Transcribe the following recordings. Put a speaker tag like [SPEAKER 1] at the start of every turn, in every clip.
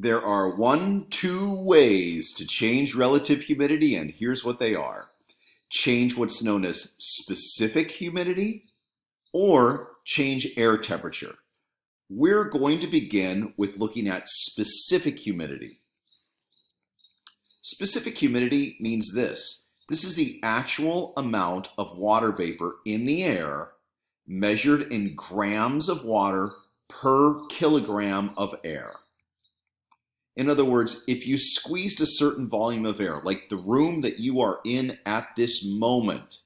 [SPEAKER 1] There are two ways to change relative humidity, and here's what they are. Change what's known as specific humidity or change air temperature. We're going to begin with looking at specific humidity. Specific humidity means this. This is the actual amount of water vapor in the air measured in grams of water per kilogram of air. In other words, if you squeezed a certain volume of air, like the room that you are in at this moment,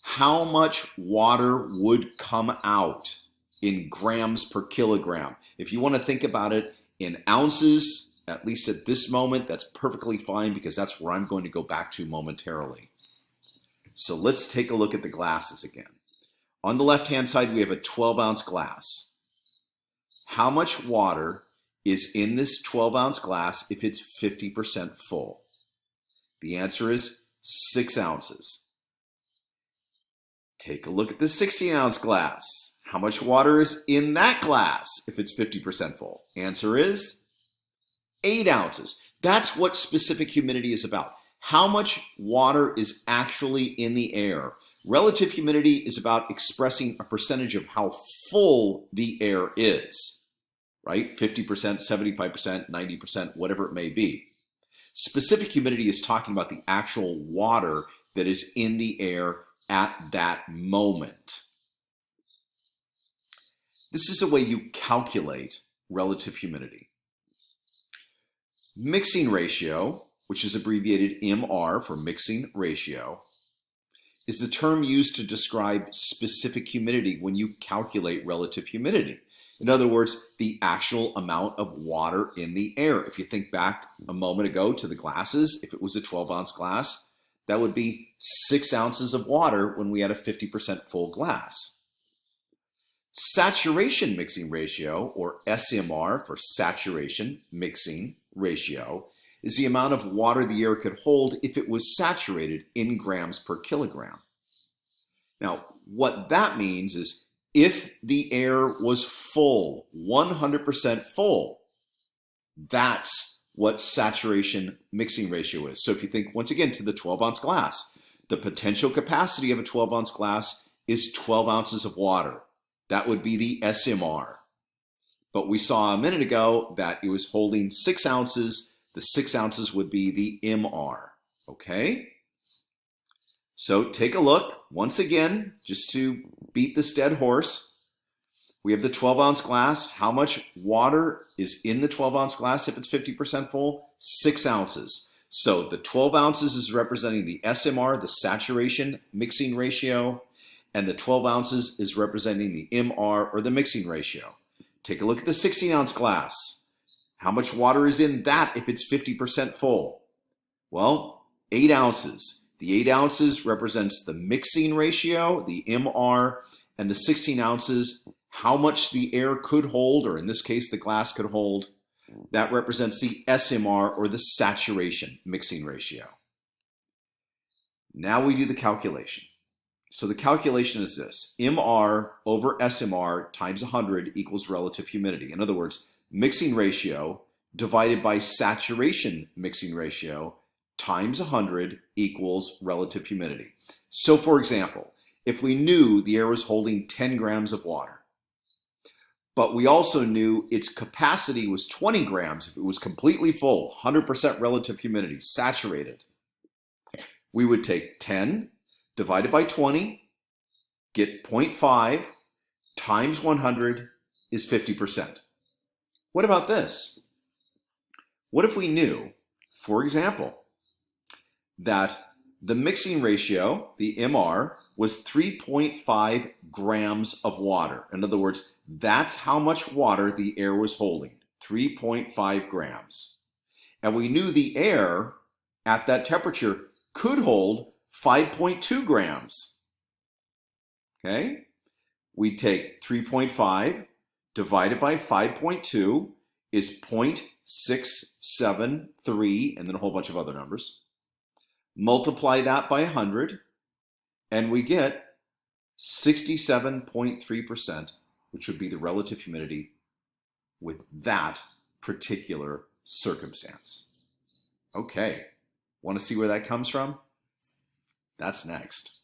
[SPEAKER 1] how much water would come out in grams per kilogram? If you want to think about it in ounces, at least at this moment, that's perfectly fine because that's where I'm going to go back to momentarily. So let's take a look at the glasses again. On the left-hand side, we have a 12-ounce glass. How much water is in this 12-ounce glass if it's 50% full? The answer is 6 ounces. Take a look at the 16-ounce glass. How much water is in that glass if it's 50% full? Answer is 8 ounces. That's what specific humidity is about. How much water is actually in the air? Relative humidity is about expressing a percentage of how full the air is, right? 50%, 75%, 90%, whatever it may be. Specific humidity is talking about the actual water that is in the air at that moment. This is a way you calculate relative humidity. Mixing ratio, which is abbreviated MR for mixing ratio, is the term used to describe specific humidity when you calculate relative humidity. In other words, the actual amount of water in the air. If you think back a moment ago to the glasses, if it was a 12-ounce glass, that would be 6 ounces of water when we had a 50% full glass. Saturation mixing ratio, or SMR for saturation mixing ratio, is the amount of water the air could hold if it was saturated in grams per kilogram. Now, what that means is if the air was full, 100% full, that's what saturation mixing ratio is. So if you think, once again, to the 12-ounce glass, the potential capacity of a 12-ounce glass is 12 ounces of water. That would be the SMR. But we saw a minute ago that it was holding 6 ounces. The 6 ounces would be the MR, okay? So take a look, once again, just to beat this dead horse. We have the 12-ounce glass. How much water is in the 12-ounce glass if it's 50% full? 6 ounces. So the 12 ounces is representing the SMR, the saturation mixing ratio, and the 12 ounces is representing the MR, or the mixing ratio. Take a look at the 16-ounce glass. How much water is in that if it's 50% full? Well, 8 ounces. The 8 ounces represents the mixing ratio, the MR, and the 16 ounces, how much the air could hold, or in this case, the glass could hold. That represents the SMR, or the saturation mixing ratio. Now we do the calculation. So the calculation is this: MR over SMR times 100 equals relative humidity. In other words, mixing ratio divided by saturation mixing ratio times 100 equals relative humidity. So for example, if we knew the air was holding 10 grams of water, but we also knew its capacity was 20 grams if it was completely full, 100% relative humidity, saturated, we would take 10 divided by 20, get 0.5 times 100 is 50%. What about this? What if we knew, for example, that the mixing ratio, the MR, was 3.5 grams of water? In other words, that's how much water the air was holding, 3.5 grams. And we knew the air at that temperature could hold 5.2 grams. Okay? We take 3.5 divided by 5.2 is 0.673, and then a whole bunch of other numbers. Multiply that by 100, and we get 67.3%, which would be the relative humidity with that particular circumstance. Okay, want to see where that comes from? That's next.